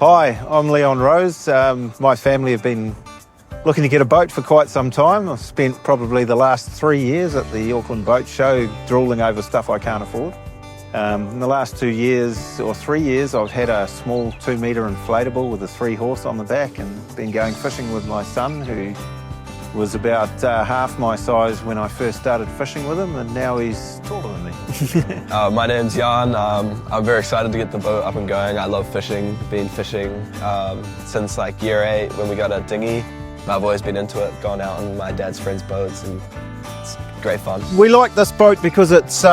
Hi, I'm Leon Rose. My family have been looking to get a boat for quite some time. I've spent probably the last 3 years at the Auckland Boat Show drooling over stuff I can't afford. In the last 2 years or 3 years, I've had a small 2-metre inflatable with a 3-horse on the back and been going fishing with my son, who was about half my size when I first started fishing with him, and now he's taller than me. My name's Jan. I'm very excited to get the boat up and going. I love fishing, been fishing since like year 8 when we got a dinghy. I've always been into it, gone out on my dad's friends' boats, and it's great fun. We like this boat because it's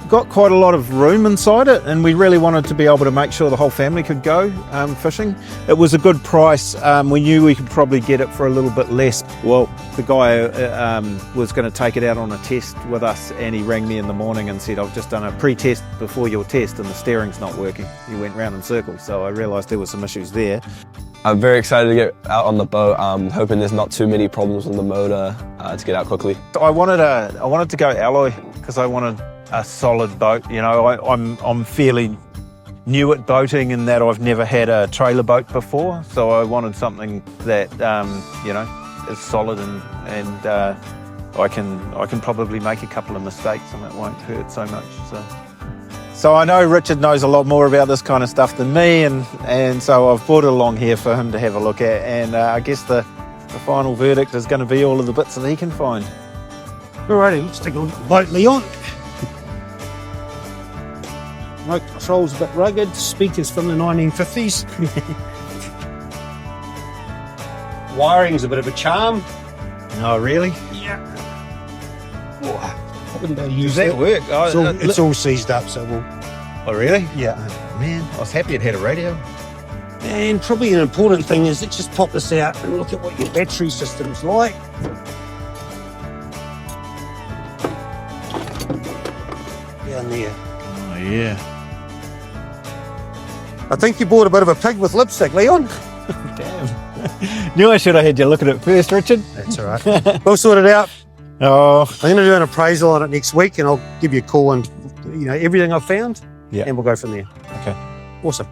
got quite a lot of room inside it, and we really wanted to be able to make sure the whole family could go fishing. It was a good price. We knew we could probably get it for a little bit less. Well, the guy was going to take it out on a test with us, and he rang me in the morning and said, I've just done a pre-test before your test and the steering's not working. He went round in circles, so I realised there were some issues there. I'm very excited to get out on the boat. I'm hoping there's not too many problems with the motor to get out quickly. I wanted to go alloy because I wanted a solid boat. You know, I'm fairly new at boating in that I've never had a trailer boat before, so I wanted something that you know, is solid and I can probably make a couple of mistakes and it won't hurt so much. So I know Richard knows a lot more about this kind of stuff than me, and so I've brought it along here for him to have a look at, and I guess the final verdict is going to be all of the bits that he can find. Alrighty, let's take a look at the boat, Leon. Remote control's a bit rugged, speakers from the 1950s. Wiring's a bit of a charm. Oh, really? Yeah. Oh, I wouldn't be able to use Does that work? It's all seized up, so we'll... Oh, really? Yeah. Man, I was happy it had a radio. And probably an important thing is let's just pop this out and look at what your battery system's like. Down there. Oh, yeah. I think you bought a bit of a pig with lipstick, Leon. Damn. Knew I should have had you look at it first, Richard. That's all right. We'll sort it out. Oh. I'm going to do an appraisal on it next week, and I'll give you a call and, you know, everything I've found, Yeah. and we'll go from there. Okay. Awesome.